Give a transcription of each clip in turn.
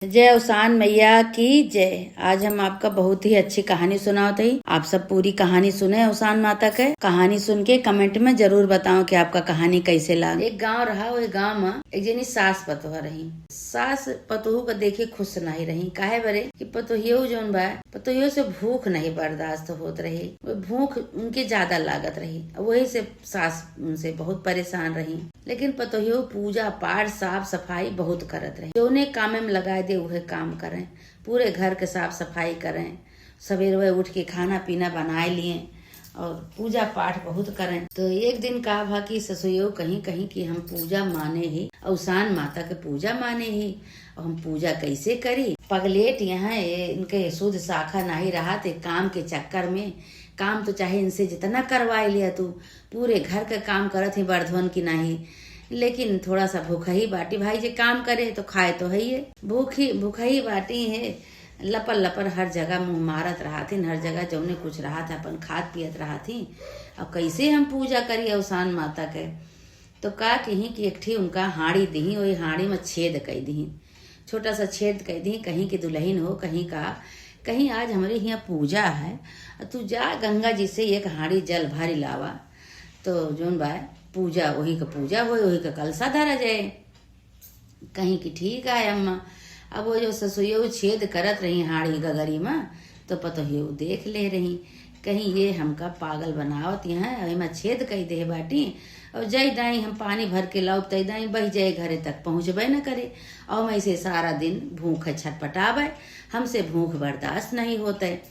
जय उसान मैया की जय। आज हम आपका बहुत ही अच्छी कहानी सुनाते ही आप सब पूरी कहानी सुने उसान माता के। कहानी सुन के कमेंट में जरूर बताओ कि आपका कहानी कैसे लगा। एक गांव रहा, वो गांव में एक जनी सास पतोह रही। सास पतोह को देखे खुश नहीं रही। काहे बरे कि पतोहियो जोन बा पतोहियो से भूख नहीं बर्दाश्त होत रही। वो भूख उनके ज्यादा लागत रही, वही से सास उनसे बहुत परेशान रही। लेकिन पतोहियो पूजा पाठ साफ सफाई बहुत करत रही। जोने काम में लगाए दे उहे काम करें, पूरे घर के साफ सफाई करें, सवेरे उठ के खाना पीना बनाए लिए और पूजा पाठ बहुत करें। तो एक दिन कहा भा कि ससुयो कहीं कहीं कि हम पूजा माने ही, उसान माता के पूजा माने ही, और हम पूजा कैसे करी। पगलेट यहाँ इनके शुद्ध शाखा नहीं रहा थे। काम के चक्कर में काम तो चाहे इनसे जितना करवा लिया तू, पूरे घर का काम करत ही बर्धवन की नहीं, लेकिन थोड़ा सा भूखा ही बाटी। भाई जे काम करे तो खाए तो है ही, भूखा ही बाटी है। लपर लपर हर जगह मुंह मारत रहा थी, हर जगह जौने कुछ रहा था अपन खात पियत रहा थी। अब कैसे हम पूजा करिए उसान माता के। तो का कहीं कि एक ठी उनका हाड़ी दी, वही हाड़ी में छेद कर दी, छोटा सा छेद कर दी। कहीं की दुल्हन हो, कहीं का कहीं आज हमारे यहाँ पूजा है, तू जा गंगा जी से एक हाड़ी जल भारी लावा। तो जोन बा पूजा वही का पूजा हो, वही का कलसा धरा जाए। कहीं की ठीक है अम्मा। अब वो जो ससुयो छेद करत रही हाड़ी गगरी में, तो पतोहियो देख ले रही, कहीं ये हमका पागल बनावत यहाँ में छेद कई दे बाटी। और जय दाई हम पानी भर के लाओ तय दाई बह जाए घरे तक पहुँचबे न करे। और मैं से सारा दिन भूख छटपटावे, हमसे भूख बर्दाश्त नहीं होते।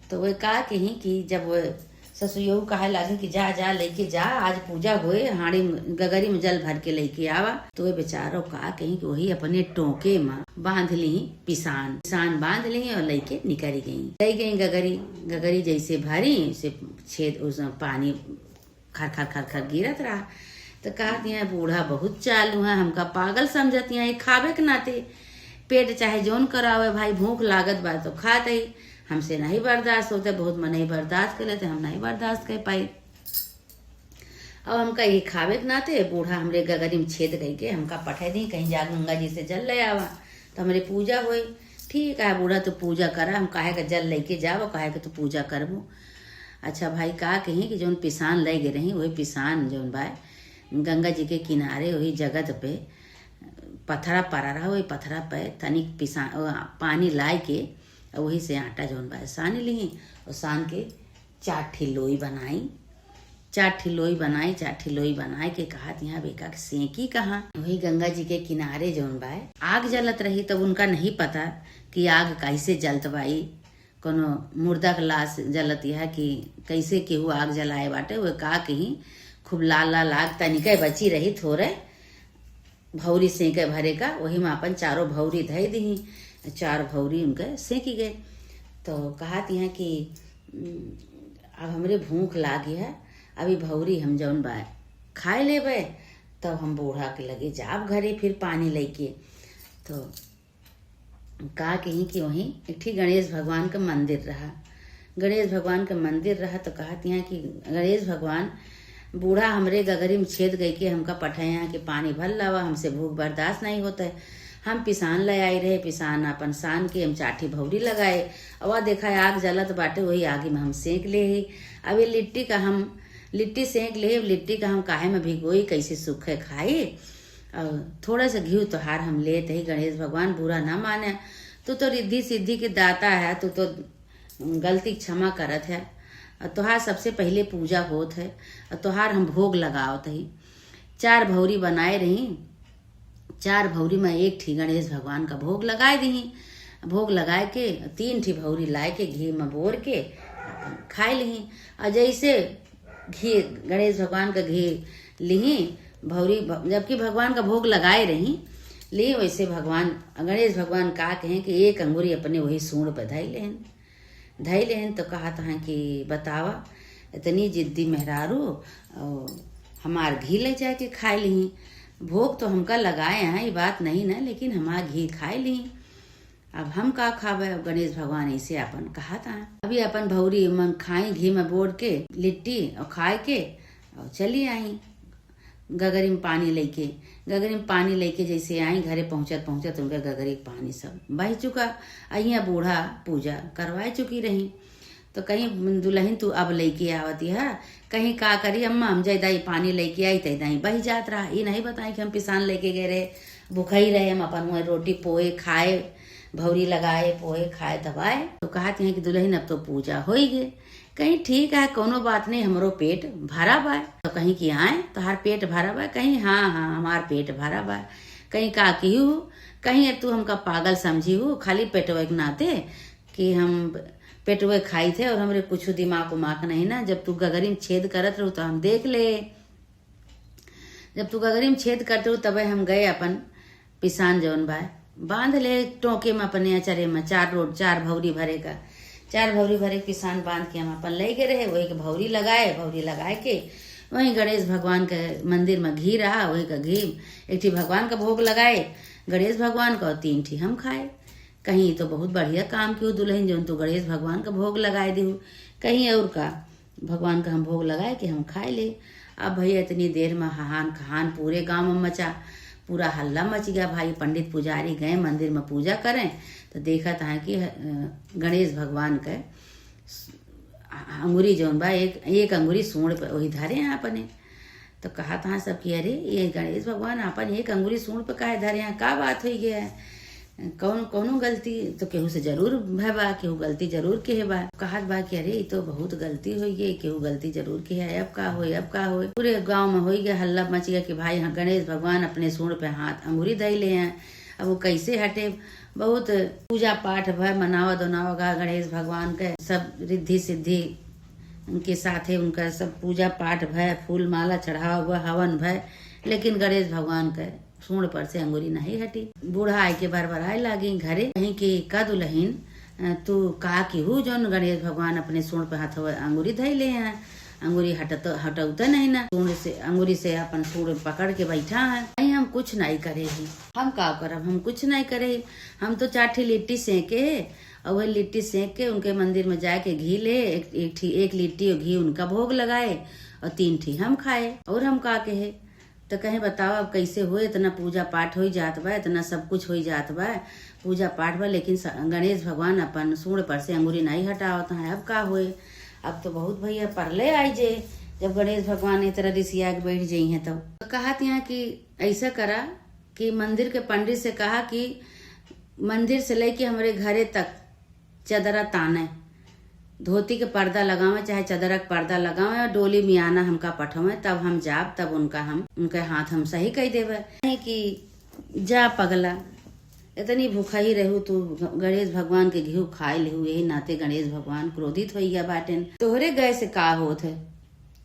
तो वह कहा कहीं कि जब वो ससुयो कहे लगे कि जा जा लेके जा, आज पूजा हुए, हाड़ी गगरी में जल भर के लेके आवा। तो वे बेचारो कहा कहीं कि वही अपने टोके में बांध ली पिसान बांध ली और लेके निकल गई गगरी जैसे भरी से छेद उस पानी खर खर खर खर गिरत रहा। तो कहा दिया बूढ़ा बहुत चालू है, हमका पागल समझती है, खावे के नाते पेट चाहे जोन करावे भाई, भूख लागत बा तो खाते ही, हमसे नहीं बर्दाश्त होते, बहुत मन नहीं बर्दाश्त कर लेते, हम नहीं बर्दाश्त कर पाई। अब हमका ये खावे के नाते बूढ़ा हमरे गगरी में छेद गई के हमका पठे दी, कहीं जा गंगा जी से जल ले आवा। तो हमारे पूजा हुई। ठीक है बूढ़ा तो पूजा करा, हम काहे का जल लेके जाओ, काहे का तो पूजा करबू। अच्छा भाई का कहीं कि जोन पिसान ले गए रही, वही पिसान जोन बा गंगा जी के किनारे वही जगत पे पथरा पड़ा रहा, वही पथरा पे तनिक पिसान पानी लाए के वही से आटा जोन बा सान ली और सान के चार ठिलोई बनाई। चार ठिलोई बनाए के कहा यहाँ बेका सेकी कहाँ। वही गंगा जी के किनारे जोन बा आग जलत रही। तब उनका नहीं पता कि आग कैसे जलत बाई, कोनो मुर्दा के लाश जलत है कि कैसे केहू आग जलाए बाटे। वो का कहीं खूब लाल लाल आग तनिके बची रही, थोड़े भौरी सेके भरे का, वही में अपन चारों भौरी धई दी, चार भौरी उनके सेकी गए। तो कहती हैं कि अब हमरे भूख लागी है, अभी भौरी हम जौन बा खाए लेबे, तब हम बूढ़ा के लगे जाब घरे फिर पानी लेके। तो का कहीं कि वहीं एक ठीक गणेश भगवान का मंदिर रहा। तो कहती हैं कि गणेश भगवान बूढ़ा हमरे गगरी में छेद गई के हमका पठाया कि पानी भर लावा, हमसे भूख बर्दाश्त नहीं होता है। हम पिसान ले आई रहे, पिसान अपन सान के हम चाठी भौरी लगाए, और देखा आग जलत बाटे, वही आगे में हम सेक ले ही। अब ये लिट्टी सेक ले, लिट्टी का हम काहे में भिगोई, कैसे सूखे खाई। और थोड़ा सा घी तोहार हम लेते ही, गणेश भगवान बुरा ना माने, तू तो रिद्धि सिद्धि के दाता है, तू तो गलती क्षमा करत है, और तोहार सबसे पहले पूजा होत है, और तोहार हम भोग लगावत ही। चार भौरी बनाए रही, चार भौरी में एक ठी गणेश भगवान का भोग लगाए दी। भोग लगाए के 3 ठी भौरी लाए के घी में बोर के खाए ली। और जैसे घी गणेश भगवान का घी ली भौरी, जबकि भगवान का भोग लगाए रही ली, वैसे गणेश भगवान का कहें कि एक अंगूरी अपने वही सूंड पे धई लेहन। तो कहा था कि बतावा इतनी जिद्दी मेहरारू, हमार घी ले जाके खाए ली। भोग तो हमका लगाए हैं, ये बात नहीं ना, लेकिन हमार घी खाए ली, अब हम का खावे। गणेश भगवान ऐसे अपन कहा था। अभी अपन भौरी मन खाई घी में बोर के लिट्टी और खाए के और चली आई। गगरी में पानी लेके जैसे आई घरे पहुंचत उनका गगरी के पानी सब बह चुका। अहिया बूढ़ा पूजा करवा चुकी रही, तो कहीं दुल्हन तू अब लेके आवती है, कहीं का करी अम्मा हम जैदाई पानी लेके आई तैदाई बही जात रहा। ये नहीं बताई कि हम पिसान लेके गए रहे, भूखा ही रहे हम, अपन वहाँ रोटी पोए खाए, भौरी लगाए, पोए खाए, दबाए। तो कहते हैं कि दुल्हन अब तो पूजा हो ही गए। कहीं ठीक है, कोनो बात नहीं, हमरो पेट भरा बा। तो कहीं कि आए तोहार पेट भरा बा, कहीं हाँ हमार पेट भरा बा। कहीं का की हूँ, कहीं तू हमका पागल समझी हूँ खाली पेटवे के नाते कि हम पेटवे खाई थे और हमरे कुछ दिमाग उमाक नहीं ना। जब तू गगरी में छेद करत रहू तो हम देख ले, जब तू गगरी में छेद करते रहू तब हम गए अपन पिसान जौन बा बांध ले टोके में अपने अचरे में 4 भौरी भरे का 4 भौरी भरे पिसान बांध के हम अपन ले गए रहे। वही के भौरी लगाए के वही गणेश भगवान के मंदिर में घी रहा, वही का घी एक ठी भगवान का भोग लगाए गणेश भगवान का और 3 ठी हम खाए। कहीं तो बहुत बढ़िया काम क्यों दुल्हन जो तो गणेश भगवान का भोग लगाए दी, कहीं और का भगवान का हम भोग लगाए कि हम खाए ले। अब भैया इतनी देर में हाहान खहान पूरे गांव में मचा, पूरा हल्ला मच गया। भाई पंडित पुजारी गए मंदिर में पूजा करें तो देखा था कि गणेश भगवान का अंगुरी जौन बा एक अंगुरी सूंड पे वही धरे हैं अपने। तो कहा था सब कि अरे ये गणेश भगवान अपन एक अंगुरी सूंड पे काहे धरे हैं, का बात हो गया है, कौनो गलती तो केहू से जरूर है बा, केहू गलती जरूर के है बा। कहत बा कि अरे ये तो बहुत गलती हो गई, केहू गलती जरूर के है, अब का हो। पूरे गांव में हो गया हल्ला मच गया कि भाई गणेश भगवान अपने सूंड पे हाथ अंगूरी धैले हैं, अब वो कैसे हटे। बहुत पूजा पाठ भय मनावा दोनावा गणेश भगवान के सब रिद्धि सिद्धि उनके साथ है, उनका सब पूजा पाठ भय, फूल माला चढ़ावा हुआ, हवन भय, लेकिन गणेश भगवान के सूंड पर से अंगूरी नहीं हटी। बूढ़ा आय के बरबराए लागी घरे, कहीं की का दुल्हन तू का की हूँ जौन गणेश भगवान अपने सूंड पे हाथ अंगूरी धैले हैं, अंगूरी हटौते नहीं ना, सूंड से अंगूरी से अपन सूंड पकड़ के बैठा है। नहीं हम कुछ नहीं करे ही, हम का करब, हम कुछ नहीं करे ही। हम तो 4 ठी लिट्टी सेके और वही लिट्टी सेक के उनके मंदिर में जाके घी ले एक लिट्टी और घी उनका भोग लगाए और 3 ठी हम खाए। और हम का कहे तो कहीं बताओ अब कैसे हुए, इतना पूजा पाठ हो जात बा, इतना सब कुछ हो जात बा, पूजा पाठ बा, लेकिन गणेश भगवान अपन सूंड पर से अंगूरी नहीं हटावत है। अब का हुए, अब तो बहुत भैया परले आई जे जब गणेश भगवान इस तरह रिसिया के बैठ जाई है। तो कहा यहाँ कि ऐसा करा कि मंदिर के पंडित से कहा कि मंदिर से लेके हमारे घरे तक चदरा ताने, धोती के पर्दा लगावे चाहे चदरा के पर्दा लगावे और डोली मियाना हमका पठवे, तब हम जाब, तब उनके हाथ हम सही कह देवे। नहीं कि जा पगला इतनी भूखा ही रहू, तू गणेश भगवान के घी खाए लेहू, यही नाते गणेश भगवान क्रोधित हो गया बाटेन। तोहरे गए से का होत है,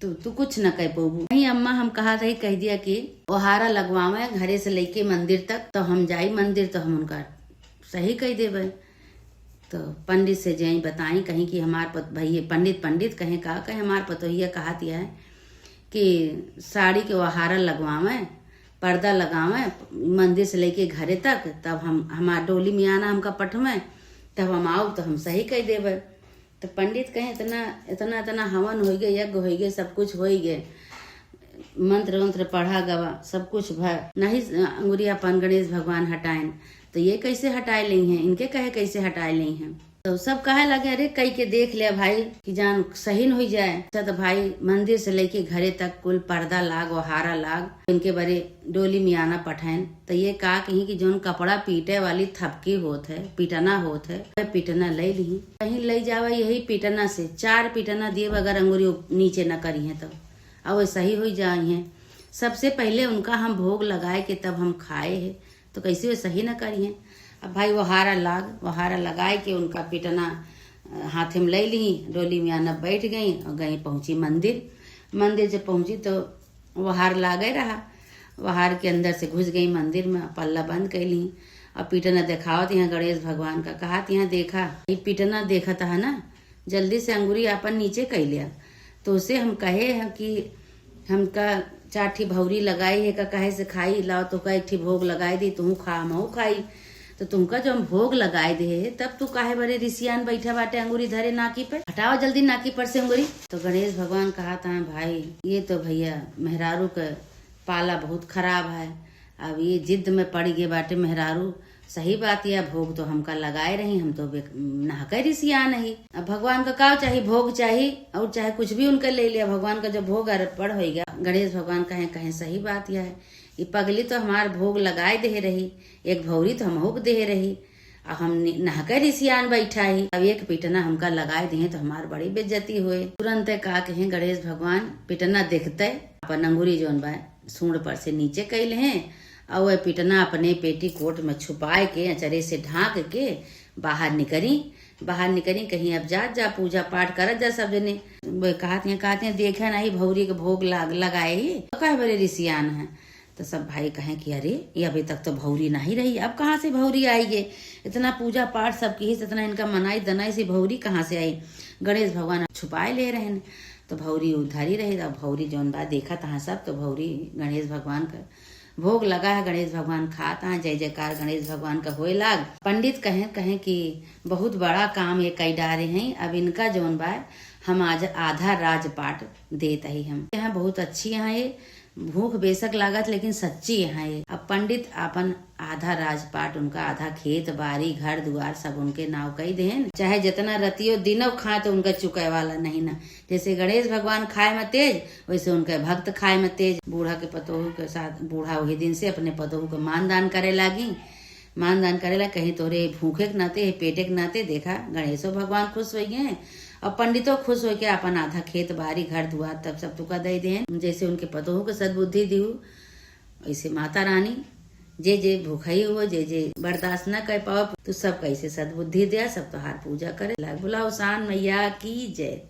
तू कुछ न कह पोबू। नहीं अम्मा हम कहा था कह दिया कि ओहारा लगवावे घरे से लेके मंदिर तक, तो हम जाई मंदिर तो हम उनका सही कह देवे। तो पंडित से जय बताई कहीं कि हमार भैया पंडित कहें का कहे हमार पतोहिया कहा दिया है कि साड़ी के ओहारा लगवावे, पर्दा लगावे मंदिर से लेके घरे तक, तब हम हमार डोली में आना हमका पठवे, तब हम आओ तो हम सही कह देवे। तो पंडित कहे इतना हवन हो गए, यज्ञ हो गए, सब कुछ हो गए, मंत्र पढ़ा गवा, सब कुछ नहीं अंगुरिया पन गणेश भगवान हटाएं, तो ये कैसे हटाए ली हैं, इनके कहे कैसे हटाए ली हैं। तो सब कहे लगे अरे कई के देख लिया भाई कि जान सही न हो जाए। तो भाई मंदिर से लेके घरे तक कुल पर्दा लाग ओहारा लाग, इनके बड़े डोली मियाना पठाएन। तो ये कहा कहीं कि जोन कपड़ा पीटे वाली थपकी होत है, पीटना होत है, पीटना ले ली, कहीं ले जावा यही पीटना से 4 पीटना दिए अगर अंगूरी नीचे न करी है तो अब सही हो जाए है। सबसे पहले उनका हम भोग लगाए के तब हम खाए है, तो कैसे वे सही न करिए। अब भाई वहारा लगाए के उनका पिटना हाथ में ले ली, डोली में आना बैठ गई और गई पहुंची मंदिर जब पहुंची तो वहार लागे रहा, वहार के अंदर से घुस गई मंदिर में, पल्ला बंद कर ली और पिटना दिखावत यहाँ गणेश भगवान का। कहा यहाँ देखा ये पिटना देखा था ना, जल्दी से अंगूरी अपन नीचे कर लिया। तो उसे हम कहे हैं कि हमका 4 ठी भौरी लगाई है का कहे से खाई लाओ, तो का 1 ठी भोग लगाई दी, तू खा मऊ खाई। तो तुमका जो हम भोग लगाए दे तब तू काहे बड़े रिसियान बैठा बाटे अंगूरी धरे नाकी पे, हटाओ जल्दी नाकी पर से अंगूरी। तो गणेश भगवान कहा था भाई ये तो भैया मेहरारू का पाला बहुत खराब है। अब ये जिद में पड़ गए बाटे मेहरारू। सही बात है, भोग तो हमका लगाए रही, हम तो नहके रिसिया नहीं। अब भगवान का का चाहिए, भोग चाहिए और चाहे कुछ भी उनका ले लिया। भगवान का जब भोग अर्पण हो गया, गणेश भगवान कहे कहे सही बात यह है। ये पगली तो हमार भोग लगाए दे रही, एक भौरी तो हमहू दे रही, अब हम नहके रिसियान बैठा ही। अब एक पिटना हमका लगाए दिए तो हमार बड़ी बेइज्जती हुए। तुरंत का कहे गणेश भगवान पिटना देखते अपन अंगूरी जोन बा सूंड पर से नीचे कैले हैं और वह पिटना अपने पेटी कोट में छुपाए के अचरे से ढाक के बाहर निकली कहीं अब जा पूजा पाठ करत जा सब जने। कहते देखे नहीं भौरी के भोग लगाए ही तो कहे बड़े रिसियान है। तो सब भाई कहें कि अरे ये अभी तक तो भौरी नहीं रही, अब कहाँ से भौरी आई है? इतना पूजा पाठ सब की इतना इनका मनाई दनाई से भौरी कहाँ से आई? गणेश भगवान छुपाए ले रहे हैं तो भौरी उधर ही रही। अब भौरी जौन बा देखा तहाँ सब तो भौरी गणेश भगवान का भोग लगा है, गणेश भगवान खाता है, जय जयकार गणेश भगवान का होए लाग। पंडित कहें कि बहुत बड़ा काम ये कई डारे हैं। अब इनका जौन बा हम आज आधा राजपाट देता ही हम यहाँ बहुत अच्छी यहाँ ये भूख बेशक लागत लेकिन सच्ची यहाँ ये। अब पंडित अपन आधा राजपाट उनका आधा खेत बाड़ी घर दुआर सब उनके नाव कही देन, चाहे जितना रतियो दिनों खाए तो उनका चुकाए वाला नहीं ना। जैसे गणेश भगवान खाए में तेज वैसे उनके भक्त खाए में तेज। बूढ़ा के पतोहू के साथ बूढ़ा वही दिन से अपने पतोहू को मानदान करे लागी, मानदान करेला कहीं तोरे भूखे के नाते पेटे के नाते। देखा गणेशो भगवान खुश हो गए और पंडितों खुश हो के अपन आधा खेत बाड़ी घर दुआर तब सब तुका दे दें। जैसे उनके पतोहू के सद्बुद्धि दी वैसे माता रानी जे भूखई हो जे बर्दाश्त न कर पाओ तो सब कैसे सद्बुद्धि दे, सब तोहार पूजा करे। बुलाओ सान मैया की जय।